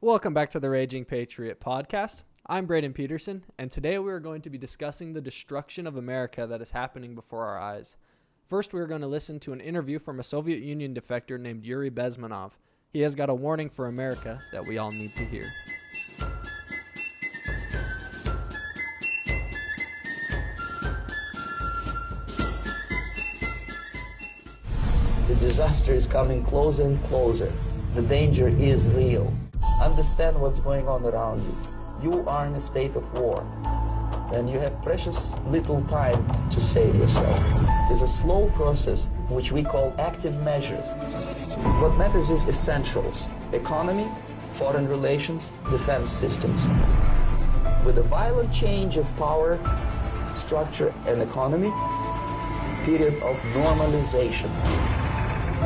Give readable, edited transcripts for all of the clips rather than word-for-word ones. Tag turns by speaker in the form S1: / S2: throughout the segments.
S1: Welcome back to the Raging Patriot podcast. I'm Braydon Peterson, and today we are going to be discussing the destruction of America that is happening before our eyes. First, we are going to listen to an interview from a Soviet Union defector named Yuri Bezmenov. He has got a warning for America that we all need to hear.
S2: The disaster is coming closer and closer. The danger is real. Understand what's going on around you. You are in a state of war, and you have precious little time to save yourself. It's a slow process, which we call active measures. What matters is essentials: economy, foreign relations, defense systems. With a violent change of power, structure, and economy, period of normalization.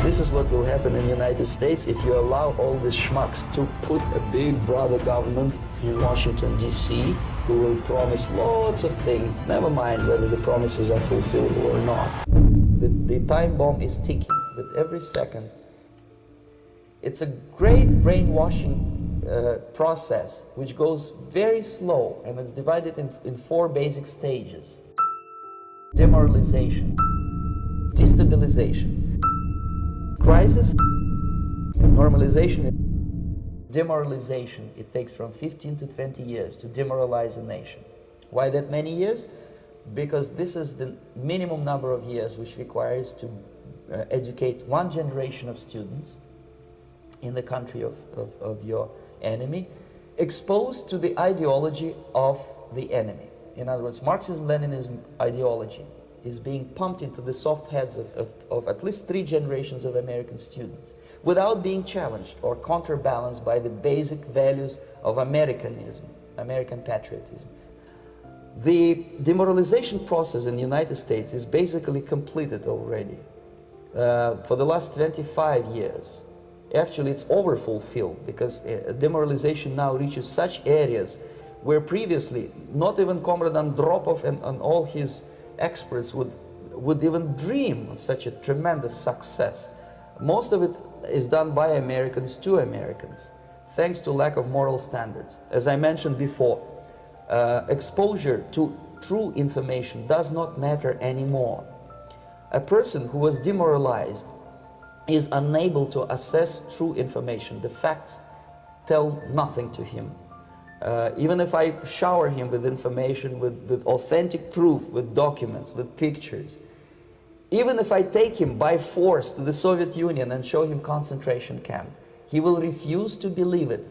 S2: This is what will happen in the United States if you allow all these schmucks to put a big brother government in Washington, D.C., who will promise lots of things, never mind whether the promises are fulfilled or not. The time bomb is ticking with every second. It's a great brainwashing process which goes very slow, and it's divided in four basic stages: demoralization, destabilization, crisis, normalization. Demoralization, it takes from 15 to 20 years to demoralize a nation. Why that many years? Because this is the minimum number of years which requires to educate one generation of students in the country of your enemy, exposed to the ideology of the enemy. In other words, Marxism-Leninism ideology is being pumped into the soft heads of at least 3 generations of American students without being challenged or counterbalanced by the basic values of Americanism, American patriotism. The demoralization process in the United States is basically completed already. For the last 25 years. Actually, it's overfulfilled, because demoralization now reaches such areas where previously not even Comrade Andropov and all his experts would even dream of such a tremendous success. Most of it is done by Americans to Americans, thanks to lack of moral standards. As I mentioned before, exposure to true information does not matter anymore. A person who was demoralized is unable to assess true information. The facts tell nothing to him. Even if I shower him with information, with authentic proof, with documents, with pictures, even if I take him by force to the Soviet Union and show him concentration camp, he will refuse to believe it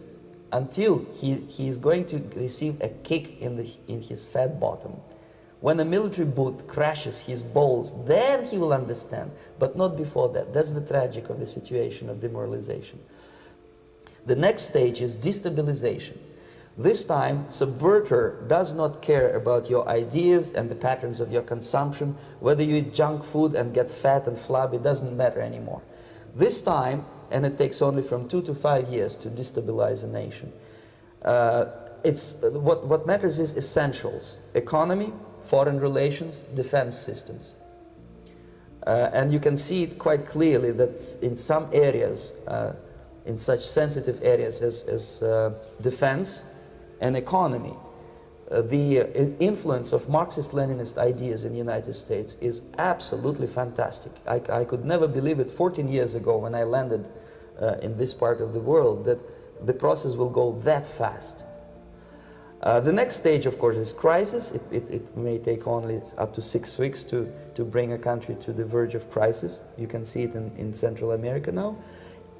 S2: until he is going to receive a kick in his fat bottom. When a military boot crashes his balls, then he will understand, but not before that. That's the tragic of the situation of demoralization. The next stage is destabilization. This time, subverter does not care about your ideas and the patterns of your consumption. Whether you eat junk food and get fat and flabby, doesn't matter anymore. This time, and it takes only from 2 to 5 years to destabilize a nation, what matters is essentials: economy, foreign relations, defense systems. And you can see it quite clearly that in some areas, in such sensitive areas as defense and economy, the influence of Marxist-Leninist ideas in the United States is absolutely fantastic. I could never believe it 14 years ago when I landed in this part of the world, that the process will go that fast. The next stage, of course, is crisis. It may take only up to 6 weeks to bring a country to the verge of crisis. You can see it in Central America now.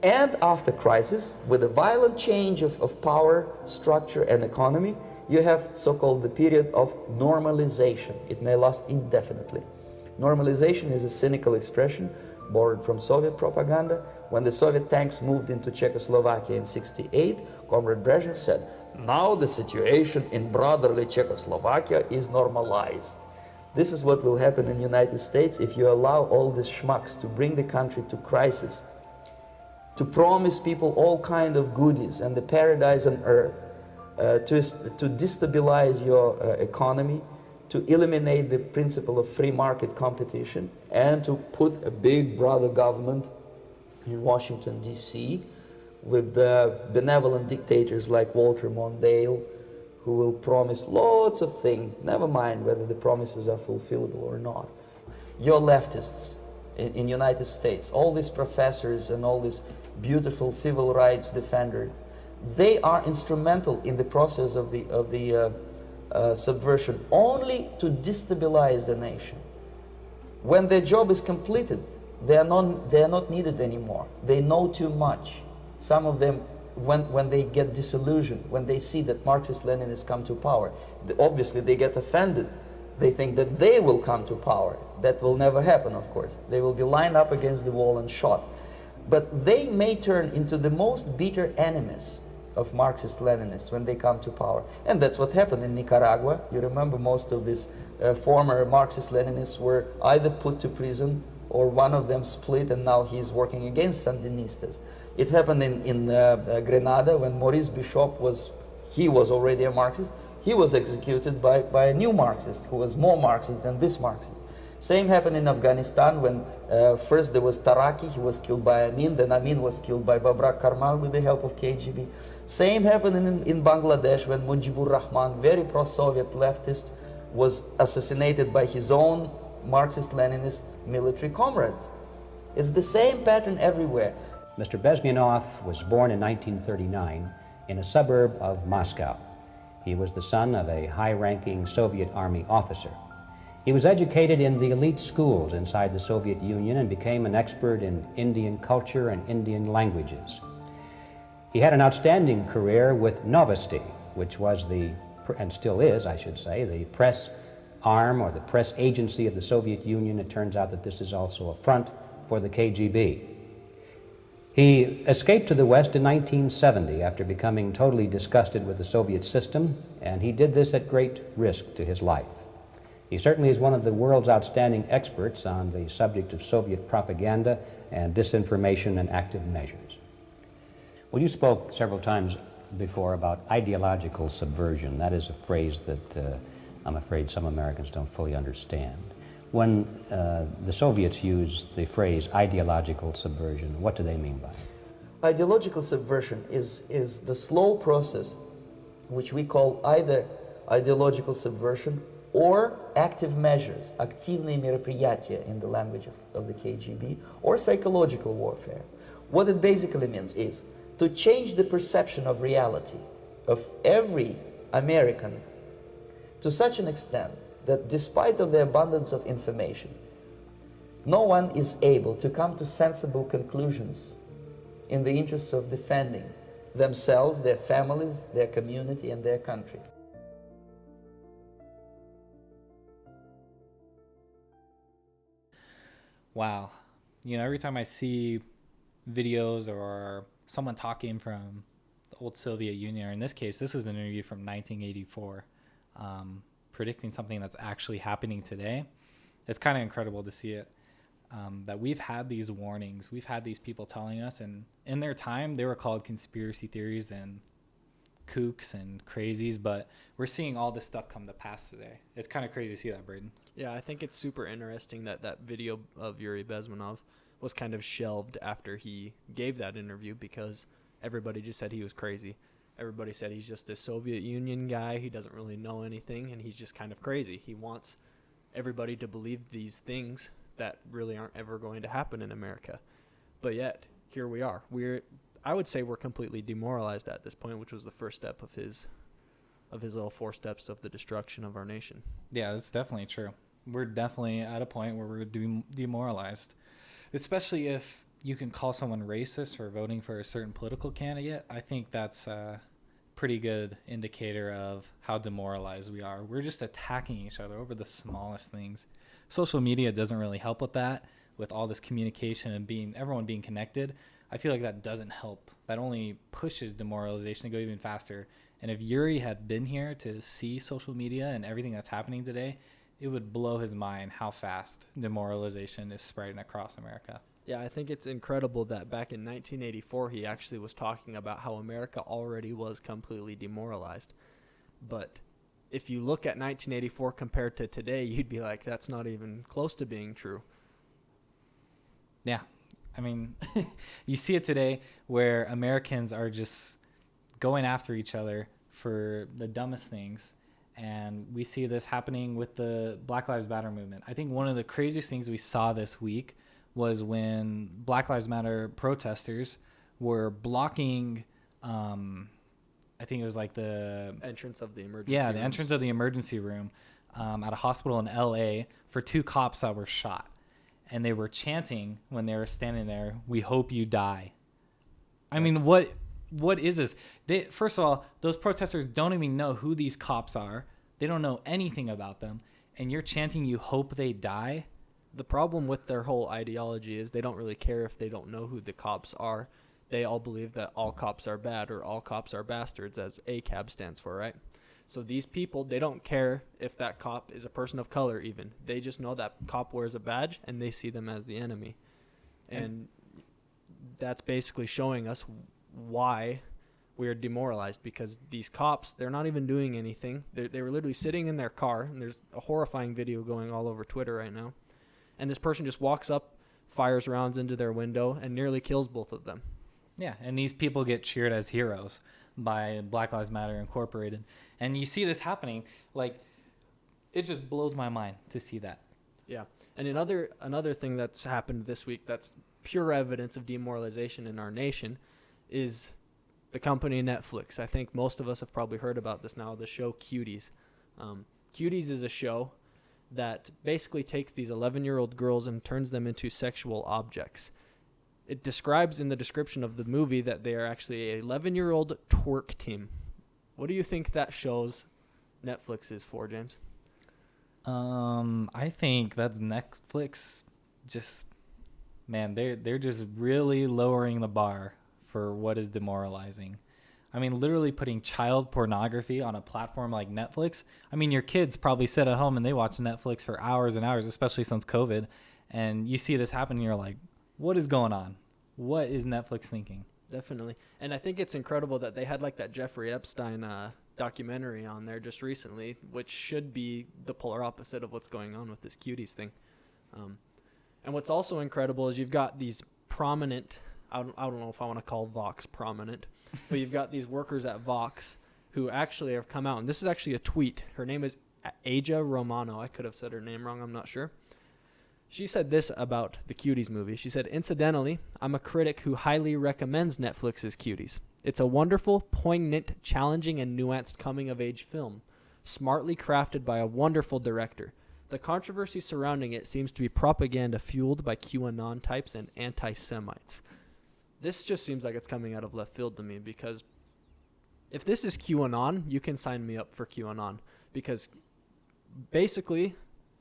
S2: And after crisis, with a violent change of power, structure, and economy, you have so-called the period of normalization. It may last indefinitely. Normalization is a cynical expression borrowed from Soviet propaganda. When the Soviet tanks moved into Czechoslovakia in '68, Comrade Brezhnev said, "Now the situation in brotherly Czechoslovakia is normalized." This is what will happen in the United States if you allow all these schmucks to bring the country to crisis, to promise people all kind of goodies and the paradise on earth, to destabilize your economy, to eliminate the principle of free market competition, and to put a big brother government in Washington, D.C., with benevolent dictators like Walter Mondale, who will promise lots of things, never mind whether the promises are fulfillable or not. Your leftists in United States, all these professors and all these beautiful civil rights defenders, they are instrumental in the process of the subversion only to destabilize the nation. When their job is completed, they are not needed anymore. They know too much. Some of them, when they get disillusioned, when they see that Marxist-Leninists come to power, obviously they get offended. They think that they will come to power. That will never happen, of course. They will be lined up against the wall and shot. But they may turn into the most bitter enemies of Marxist-Leninists when they come to power. And that's what happened in Nicaragua. You remember most of these former Marxist-Leninists were either put to prison or one of them split, and now he's working against Sandinistas. It happened in Grenada when Maurice Bishop was already a Marxist. He was executed by a new Marxist who was more Marxist than this Marxist. Same happened in Afghanistan when first there was Taraki, he was killed by Amin, then Amin was killed by Babrak Karmal with the help of KGB. Same happened in Bangladesh when Mujibur Rahman, very pro-Soviet leftist, was assassinated by his own Marxist-Leninist military comrades. It's the same pattern everywhere.
S3: Mr. Bezmenov was born in 1939 in a suburb of Moscow. He was the son of a high-ranking Soviet Army officer. He was educated in the elite schools inside the Soviet Union and became an expert in Indian culture and Indian languages. He had an outstanding career with Novosti, which was and still is, I should say, the press arm or the press agency of the Soviet Union. It turns out that this is also a front for the KGB. He escaped to the West in 1970 after becoming totally disgusted with the Soviet system, and he did this at great risk to his life. He certainly is one of the world's outstanding experts on the subject of Soviet propaganda and disinformation and active measures. Well, you spoke several times before about ideological subversion. That is a phrase that I'm afraid some Americans don't fully understand. When the Soviets use the phrase ideological subversion, what do they mean by it?
S2: Ideological subversion is the slow process which we call either ideological subversion or active measures, активные мероприятия in the language of the KGB, or psychological warfare. What it basically means is to change the perception of reality of every American to such an extent that despite of the abundance of information, no one is able to come to sensible conclusions in the interests of defending themselves, their families, their community, and their country.
S4: Wow. You know, every time I see videos or someone talking from the old Soviet Union, or in this case, this was an interview from 1984, predicting something that's actually happening today, it's kind of incredible to see it. That we've had these warnings, we've had these people telling us, and in their time, they were called conspiracy theories and kooks and crazies, but we're seeing all this stuff come to pass today. It's kind of crazy to see that, Braydon.
S1: Yeah, I think it's super interesting that that video of Yuri Bezmenov was kind of shelved after he gave that interview because everybody just said he was crazy. Everybody said he's just this Soviet Union guy. He doesn't really know anything, and he's just kind of crazy. He wants everybody to believe these things that really aren't ever going to happen in America. But yet, here we are. I would say we're completely demoralized at this point, which was the first step of his little 4 steps of the destruction of our nation.
S4: Yeah, that's definitely true. We're definitely at a point where we're demoralized, especially if you can call someone racist for voting for a certain political candidate. I think that's a pretty good indicator of how demoralized we are. We're just attacking each other over the smallest things. Social media doesn't really help with that, with all this communication and everyone being connected. I feel like that doesn't help. That only pushes demoralization to go even faster. And if Yuri had been here to see social media and everything that's happening today, it would blow his mind how fast demoralization is spreading across America.
S1: Yeah, I think it's incredible that back in 1984, he actually was talking about how America already was completely demoralized. But if you look at 1984 compared to today, you'd be like, that's not even close to being true.
S4: Yeah, I mean, you see it today where Americans are just going after each other for the dumbest things. And we see this happening with the Black Lives Matter movement. I think one of the craziest things we saw this week was when Black Lives Matter protesters were blocking, I think it was like the
S1: entrance of the emergency
S4: the
S1: rooms.
S4: entrance of the emergency room at a hospital in LA for 2 cops that were shot. And they were chanting when they were standing there, "We hope you die." I mean, what is this? First of all, those protesters don't even know who these cops are. They don't know anything about them. And you're chanting, "You hope they die"?
S1: The problem with their whole ideology is they don't really care if they don't know who the cops are. They all believe that all cops are bad or all cops are bastards, as ACAB stands for, right? So these people, they don't care if that cop is a person of color even. They just know that cop wears a badge and they see them as the enemy. And that's basically showing us why we're demoralized, because these cops, they're not even doing anything. They were literally sitting in their car, and there's a horrifying video going all over Twitter right now. And this person just walks up, fires rounds into their window, and nearly kills both of them.
S4: Yeah, and these people get cheered as heroes by Black Lives Matter Incorporated. And you see this happening, like, it just blows my mind to see that.
S1: Yeah. And another thing that's happened this week that's pure evidence of demoralization in our nation is the company Netflix. I think most of us have probably heard about this now, the show Cuties. Cuties is a show that basically takes these 11-year-old girls and turns them into sexual objects. It describes in the description of the movie that they are actually a 11-year-old twerk team. What do you think that shows Netflix is for, James?
S4: I think that's Netflix. Just, man, they're just really lowering the bar for what is demoralizing. I mean, literally putting child pornography on a platform like Netflix. I mean, your kids probably sit at home and they watch Netflix for hours and hours, especially since COVID. And you see this happen and you're like, what is going on? What is Netflix thinking?
S1: Definitely. And I think it's incredible that they had like that Jeffrey Epstein documentary on there just recently, which should be the polar opposite of what's going on with this Cuties thing. And what's also incredible is you've got these prominent, I don't know if I want to call Vox prominent, but you've got these workers at Vox who actually have come out. And this is actually a tweet. Her name is Aja Romano. I could have said her name wrong. I'm not sure. She said this about the Cuties movie. She said, "Incidentally, I'm a critic who highly recommends Netflix's Cuties. It's a wonderful, poignant, challenging, and nuanced coming-of-age film, smartly crafted by a wonderful director. The controversy surrounding it seems to be propaganda fueled by QAnon types and anti-Semites." This just seems like it's coming out of left field to me, because if this is QAnon, you can sign me up for QAnon, because basically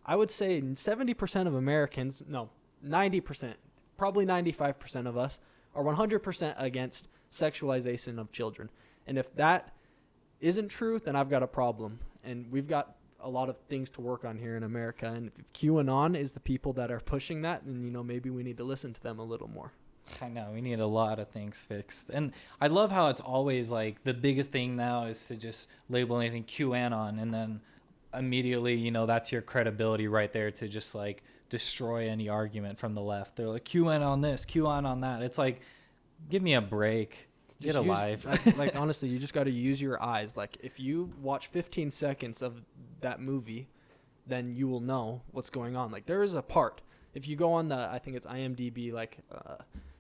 S1: I would say 70% of Americans, no, 90%, probably 95% of us are 100% against sexualization of children. And if that isn't true, then I've got a problem. And we've got a lot of things to work on here in America. And if QAnon is the people that are pushing that, then, maybe we need to listen to them a little more.
S4: I know, we need a lot of things fixed. And I love how it's always like the biggest thing now is to just label anything QAnon, and then immediately, that's your credibility right there to just like destroy any argument from the left. They're like, QAnon on this, QAnon on that. It's like, give me a break. Get a life.
S1: Like, honestly, you just got to use your eyes. Like, if you watch 15 seconds of that movie, then you will know what's going on. Like, there is a part. If you go on I think it's IMDb, like,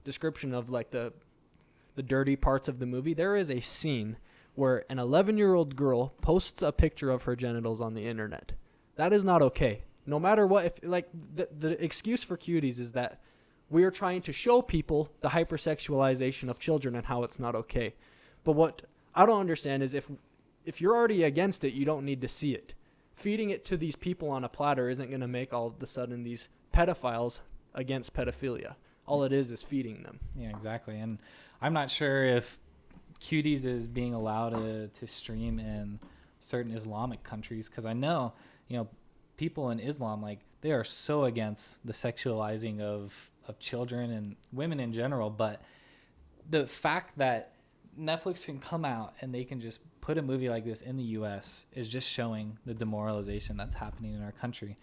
S1: description of, like, the dirty parts of the movie, there is a scene where an 11-year-old girl posts a picture of her genitals on the internet. That is not okay. No matter what, if like the excuse for Cuties is that we are trying to show people the hypersexualization of children and how it's not okay. But what I don't understand is if you're already against it, you don't need to see it. Feeding it to these people on a platter isn't going to make all of a sudden these pedophiles against pedophilia. All it is feeding them.
S4: Yeah, exactly. And I'm not sure if Cuties is being allowed to stream in certain Islamic countries, because I know, people in Islam, like, they are so against the sexualizing of children and women in general. But the fact that Netflix can come out and they can just put a movie like this in the U.S. is just showing the demoralization that's happening in our country.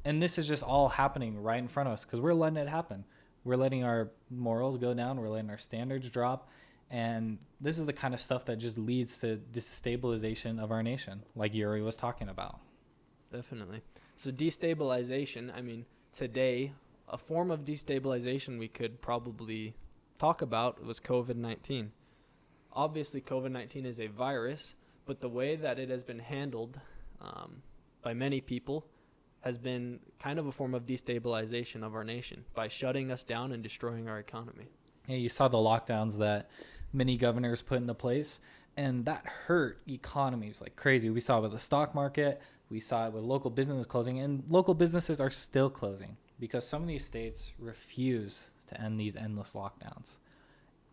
S4: And this is just all happening right in front of us because we're letting it happen. We're letting our morals go down. We're letting our standards drop. And this is the kind of stuff that just leads to destabilization of our nation, like Yuri was talking about.
S1: Definitely. So destabilization, I mean, today, a form of destabilization we could probably talk about was COVID-19. Obviously, COVID-19 is a virus, but the way that it has been handled by many people has been kind of a form of destabilization of our nation by shutting us down and destroying our economy.
S4: Yeah, you saw the lockdowns that many governors put into place, and that hurt economies like crazy. We saw it with the stock market. We saw it with local businesses closing, and local businesses are still closing because some of these states refuse to end these endless lockdowns.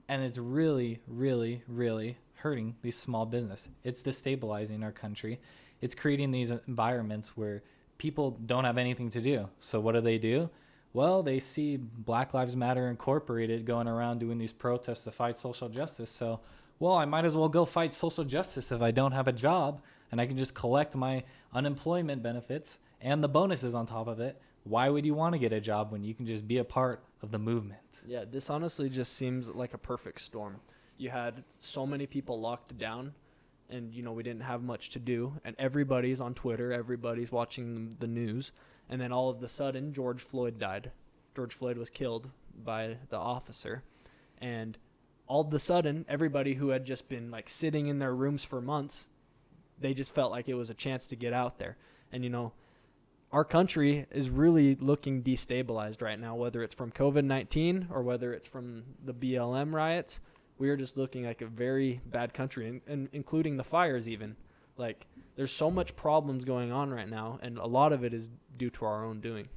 S4: And it's really, really, really hurting these small business. It's destabilizing our country. It's creating these environments where people don't have anything to do. So what do? Well, they see Black Lives Matter Incorporated going around doing these protests to fight social justice. So, well, I might as well go fight social justice if I don't have a job, and I can just collect my unemployment benefits and the bonuses on top of it. Why would you want to get a job when you can just be a part of the movement?
S1: Yeah, this honestly just seems like a perfect storm. You had so many people locked down, and, we didn't have much to do, and everybody's on Twitter, everybody's watching the news, and then all of a sudden, George Floyd died. George Floyd was killed by the officer, and all of a sudden, everybody who had just been, sitting in their rooms for months, they just felt like it was a chance to get out there. And, our country is really looking destabilized right now, whether it's from COVID-19 or whether it's from the BLM riots. We are just looking like a very bad country, and including the fires even. There's so much problems going on right now, and a lot of it is due to our own doing.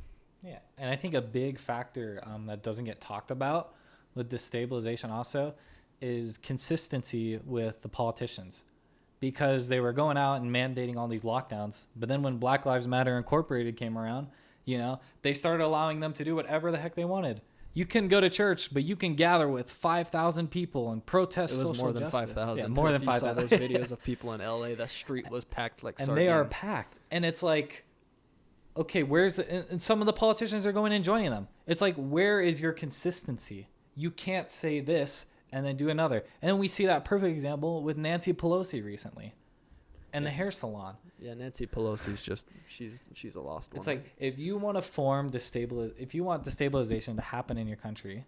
S4: Yeah, and I think a big factor that doesn't get talked about with destabilization also is consistency with the politicians, because they were going out and mandating all these lockdowns. But then when Black Lives Matter Incorporated came around, they started allowing them to do whatever the heck they wanted. You can go to church, but you can gather with 5,000 people and protest social justice.
S1: It was more than 5,000.
S4: Yeah, more than 5,000.
S1: If you saw those videos of people in LA, the street was packed like sardines.
S4: And they are packed. And it's like, okay, and some of the politicians are going and joining them. It's like, where is your consistency? You can't say this and then do another. And we see that perfect example with Nancy Pelosi recently and the hair salon.
S1: Yeah, Nancy Pelosi's just, she's a lost one.
S4: It's like, if you want to if you want destabilization to happen in your country,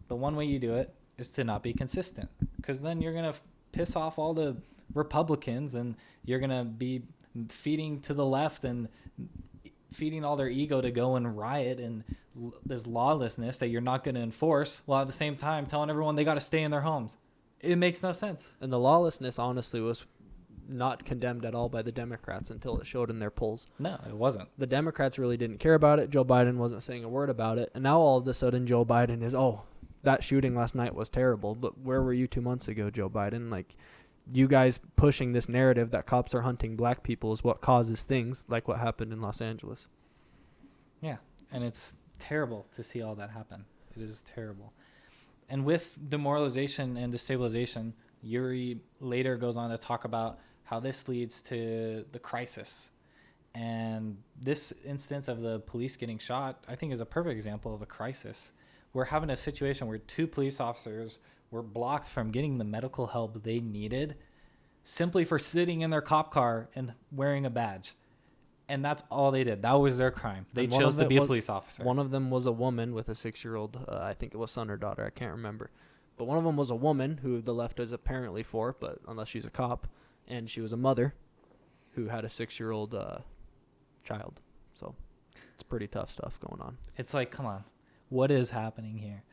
S4: the one way you do it is to not be consistent, because then you're going to piss off all the Republicans, and you're going to be feeding to the left and feeding all their ego to go and riot and this lawlessness that you're not going to enforce, while at the same time telling everyone they got to stay in their homes. It makes no sense.
S1: And the lawlessness honestly was not condemned at all by the Democrats until it showed in their polls.
S4: No, it wasn't.
S1: The Democrats really didn't care about it. Joe Biden wasn't saying a word about it. And now all of a sudden Joe Biden is, that shooting last night was terrible. But where were you 2 months ago, Joe Biden? You guys pushing this narrative that cops are hunting black people is what causes things like what happened in Los Angeles.
S4: Yeah, and it's terrible to see all that happen. It is terrible. And with demoralization and destabilization, Yuri later goes on to talk about how this leads to the crisis. And this instance of the police getting shot, I think, is a perfect example of a crisis. We're having a situation where 2 police officers were blocked from getting the medical help they needed simply for sitting in their cop car and wearing a badge. And that's all they did. That was their crime. They chose to be a police officer.
S1: One of them was a woman with a 6-year-old, I think it was son or daughter, I can't remember. But one of them was a woman who the left is apparently for, but unless she's a cop. And she was a mother who had a 6-year-old child. So it's pretty tough stuff going on.
S4: It's like, come on, what is happening here?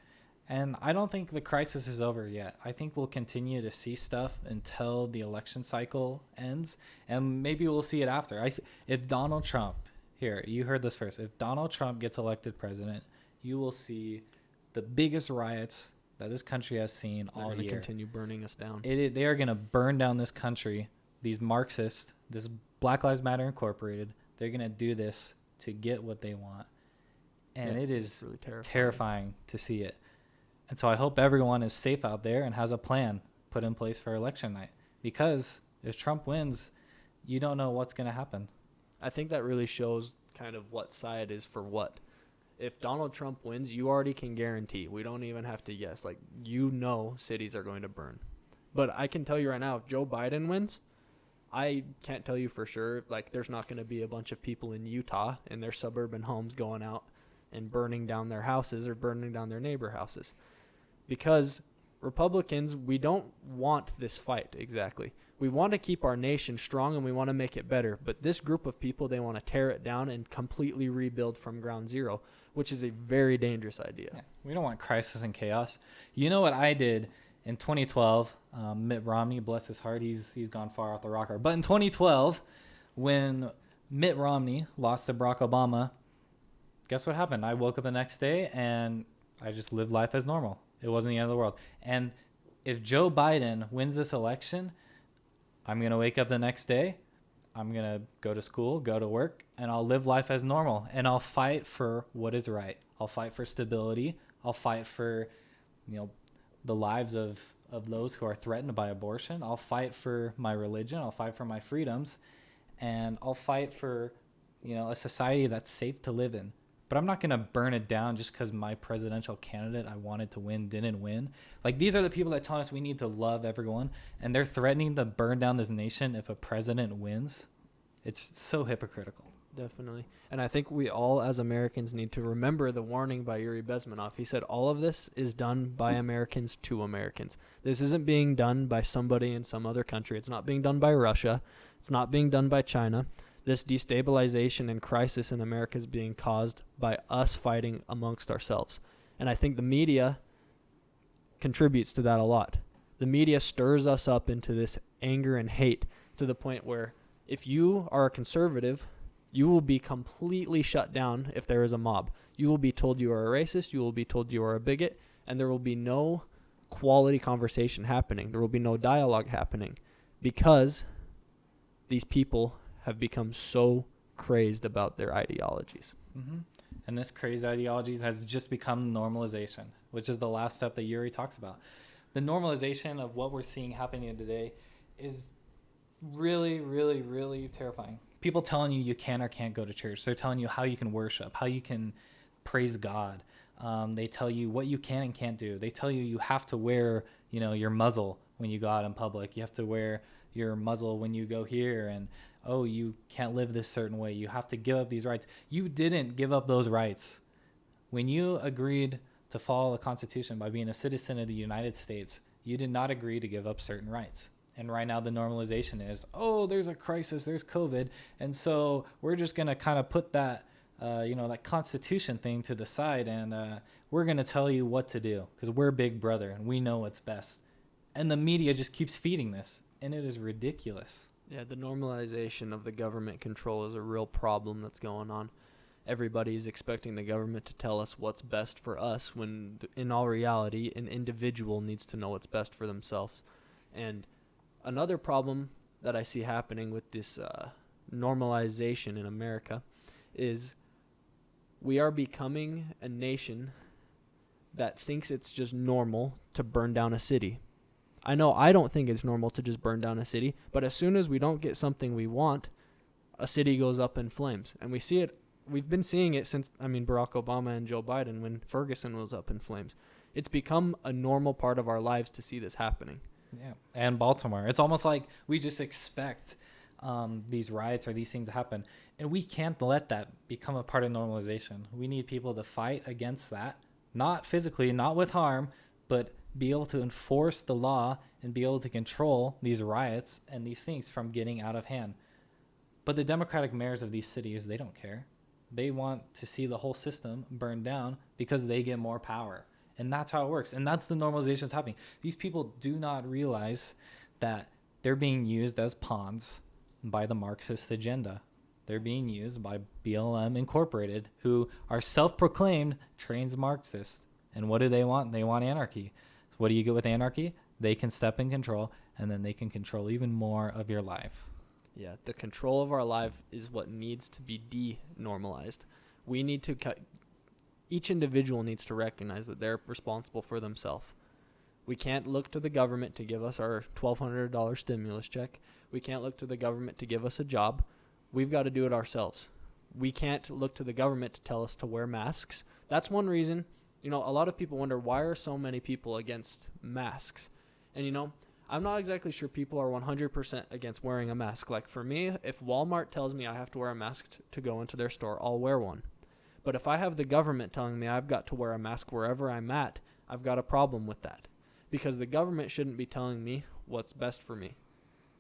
S4: And I don't think the crisis is over yet. I think we'll continue to see stuff until the election cycle ends, and maybe we'll see it after. If Donald Trump, here, you heard this first, if Donald Trump gets elected president, you will see the biggest riots that this country has seen all year. They're going to
S1: continue burning us down.
S4: They are going to burn down this country. These Marxists, this Black Lives Matter Incorporated, they're going to do this to get what they want. And it is really terrifying to see it. And so I hope everyone is safe out there and has a plan put in place for election night. Because if Trump wins, you don't know what's going to happen.
S1: I think that really shows kind of what side is for what. If Donald Trump wins, you already can guarantee. We don't even have to guess. Like, cities are going to burn. But I can tell you right now, if Joe Biden wins, I can't tell you for sure. Like, there's not going to be a bunch of people in Utah in their suburban homes going out and burning down their houses or burning down their neighbor houses. Because Republicans, we don't want this fight exactly. We want to keep our nation strong and we want to make it better. But this group of people, they want to tear it down and completely rebuild from ground zero, which is a very dangerous idea.
S4: Yeah, we don't want crisis and chaos. You know what I did in 2012? Mitt Romney, bless his heart, he's gone far off the rocker. But in 2012, when Mitt Romney lost to Barack Obama, guess what happened? I woke up the next day and I just lived life as normal. It wasn't the end of the world. And if Joe Biden wins this election, I'm going to wake up the next day, I'm going to go to school, go to work, and I'll live life as normal. And I'll fight for what is right. I'll fight for stability. I'll fight for, the lives of those who are threatened by abortion. I'll fight for my religion. I'll fight for my freedoms. And I'll fight for, a society that's safe to live in. But I'm not going to burn it down just because my presidential candidate I wanted to win didn't win. Like, these are the people that tell us we need to love everyone, and they're threatening to burn down this nation if a president wins. It's so hypocritical.
S1: Definitely. And I think we all as Americans need to remember the warning by Yuri Bezmenov. He said all of this is done by Americans to Americans. This isn't being done by somebody in some other country. It's not being done by Russia. It's not being done by China. This destabilization and crisis in America is being caused by us fighting amongst ourselves. And I think the media contributes to that a lot. The media stirs us up into this anger and hate to the point where if you are a conservative, you will be completely shut down if there is a mob. You will be told you are a racist, you will be told you are a bigot, and there will be no quality conversation happening. There will be no dialogue happening because these people have become so crazed about their ideologies.
S4: Mm-hmm. And this crazed ideologies has just become normalization, which is the last step that Yuri talks about. The normalization of what we're seeing happening today is really, really, really terrifying. People telling you can or can't go to church. They're telling you how you can worship, how you can praise God. They tell you what you can and can't do. They tell you have to wear, your muzzle when you go out in public. You have to wear your muzzle when you go here, and you can't live this certain way. You have to give up these rights. You didn't give up those rights. When you agreed to follow the Constitution by being a citizen of the United States, you did not agree to give up certain rights. And right now the normalization is, there's a crisis, there's COVID, and so we're just going to kind of put that, that Constitution thing to the side, and we're going to tell you what to do because we're Big Brother and we know what's best. And the media just keeps feeding this, and it is ridiculous.
S1: Yeah, the normalization of the government control is a real problem that's going on. Everybody's expecting the government to tell us what's best for us when, in all reality, an individual needs to know what's best for themselves. And another problem that I see happening with this normalization in America is we are becoming a nation that thinks it's just normal to burn down a city. I know I don't think it's normal to just burn down a city, but as soon as we don't get something we want, a city goes up in flames. And we see it, we've been seeing it since, Barack Obama and Joe Biden when Ferguson was up in flames. It's become a normal part of our lives to see this happening.
S4: Yeah, and Baltimore. It's almost like we just expect these riots or these things to happen, and we can't let that become a part of normalization. We need people to fight against that, not physically, not with harm, but be able to enforce the law and be able to control these riots and these things from getting out of hand. But the Democratic mayors of these cities, they don't care. They want to see the whole system burn down because they get more power. And that's how it works. And that's the normalization that's happening. These people do not realize that they're being used as pawns by the Marxist agenda. They're being used by BLM Incorporated, who are self-proclaimed trans Marxists. And what do they want? They want anarchy. What do you get with anarchy? They can step in control, and then they can control even more of your life.
S1: Yeah, the control of our life is what needs to be denormalized. We need to each individual needs to recognize that they're responsible for themselves. We can't look to the government to give us our $1,200 stimulus check. We can't look to the government to give us a job. We've got to do it ourselves. we can't look to the government to tell us to wear masks. That's one reason. A lot of people wonder, why are so many people against masks? And, I'm not exactly sure people are 100% against wearing a mask. Like for me, if Walmart tells me I have to wear a mask to go into their store, I'll wear one. But if I have the government telling me I've got to wear a mask wherever I'm at, I've got a problem with that. Because the government shouldn't be telling me what's best for me.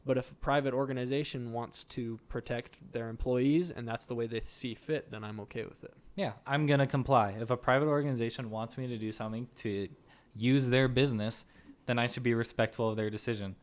S1: But if a private organization wants to protect their employees and that's the way they see fit, then I'm okay with it.
S4: Yeah, I'm going to comply. If a private organization wants me to do something to use their business, then I should be respectful of their decision.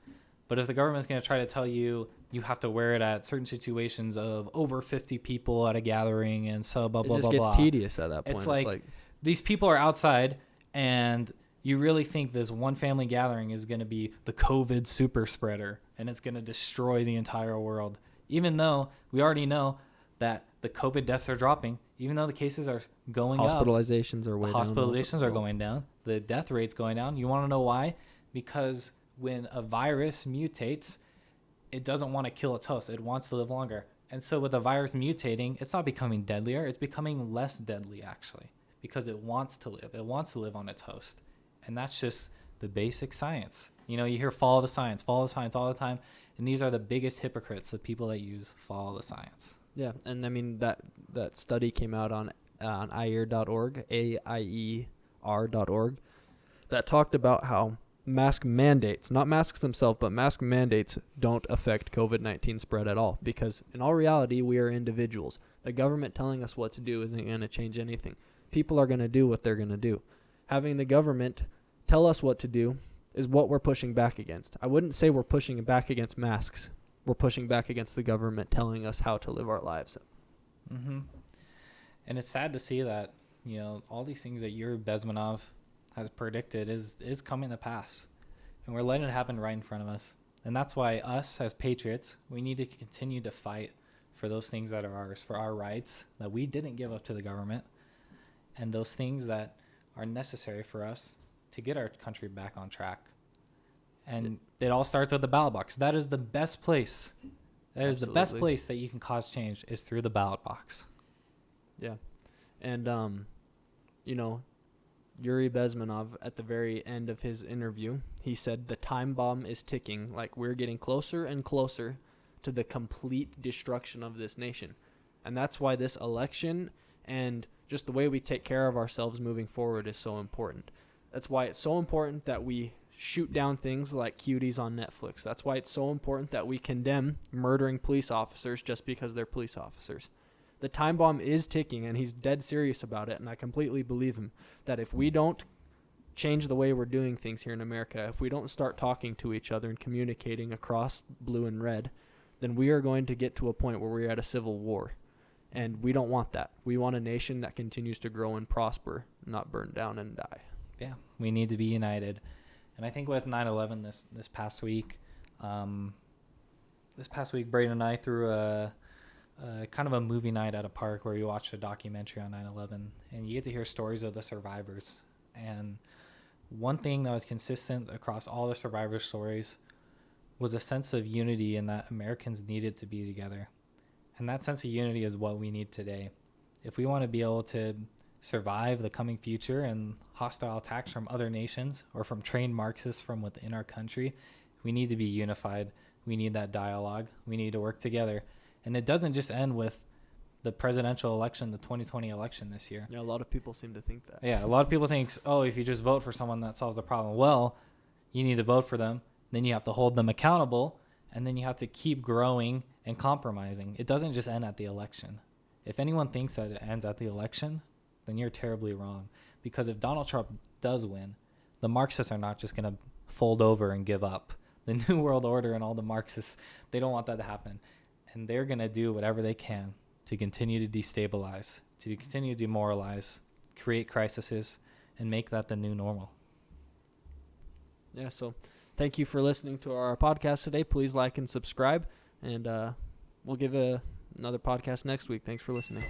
S4: But if the government's going to try to tell you you have to wear it at certain situations of over 50 people at a gathering and so blah, blah, blah,
S1: blah. It just gets tedious at that point.
S4: It's like these people are outside and you really think this one family gathering is going to be the COVID super spreader and it's going to destroy the entire world. Even though we already know that the COVID deaths are dropping, even though the cases are going up.
S1: Hospitalizations are way down.
S4: Hospitalizations are going down. The death rate's going down. You want to know why? Because when a virus mutates, it doesn't want to kill its host. It wants to live longer. And so with the virus mutating, it's not becoming deadlier. It's becoming less deadly, actually, because it wants to live. It wants to live on its host. And that's just the basic science. You hear follow the science all the time. And these are the biggest hypocrites, the people that use follow the science.
S1: Yeah, and I mean, that study came out on AIER.org, AIER.org, that talked about how mask mandates, not masks themselves, but mask mandates don't affect COVID-19 spread at all. Because in all reality, we are individuals. The government telling us what to do isn't going to change anything. People are going to do what they're going to do. Having the government tell us what to do is what we're pushing back against. I wouldn't say we're pushing back against masks. We're pushing back against the government telling us how to live our lives.
S4: Mm-hmm. And it's sad to see that, all these things that Yuri Bezmenov has predicted is coming to pass. And we're letting it happen right in front of us. And that's why us as patriots, we need to continue to fight for those things that are ours, for our rights that we didn't give up to the government, and those things that are necessary for us to get our country back on track. And it all starts with the ballot box. That is the best place. That is the best place that you can cause change, is through the ballot box.
S1: Yeah. And, Yuri Bezmenov, at the very end of his interview, he said the time bomb is ticking. Like, we're getting closer and closer to the complete destruction of this nation. And that's why this election and just the way we take care of ourselves moving forward is so important. That's why it's so important that we shoot down things like cuties on Netflix. That's why it's so important that we condemn murdering police officers just because they're police officers. The time bomb is ticking, and he's dead serious about it, and I completely believe him, that if we don't change the way we're doing things here in America, if we don't start talking to each other and communicating across blue and red, then we are going to get to a point where we're at a civil war. And we don't want that. We want a nation that continues to grow and prosper, not burn down and die.
S4: Yeah, we need to be united. And I think with 9/11 this past week, Braydon and I threw a kind of a movie night at a park where we watched a documentary on 9/11, and you get to hear stories of the survivors. And one thing that was consistent across all the survivor stories was a sense of unity, and that Americans needed to be together. And that sense of unity is what we need today. If we want to be able to survive the coming future and hostile attacks from other nations or from trained Marxists from within our country, we need to be unified. We need that dialogue. We need to work together. And it doesn't just end with the presidential election, the 2020 election this year.
S1: Yeah, a lot of people seem to think that.
S4: Yeah, a lot of people think, if you just vote for someone, that solves the problem. Well, you need to vote for them. Then you have to hold them accountable. And then you have to keep growing and compromising. It doesn't just end at the election. If anyone thinks that it ends at the election, then you're terribly wrong. Because if Donald Trump does win, the Marxists are not just going to fold over and give up. The New World Order and all the Marxists, they don't want that to happen. And they're going to do whatever they can to continue to destabilize, to continue to demoralize, create crises, and make that the new normal.
S1: Yeah, so thank you for listening to our podcast today. Please like and subscribe, and we'll give another podcast next week. Thanks for listening.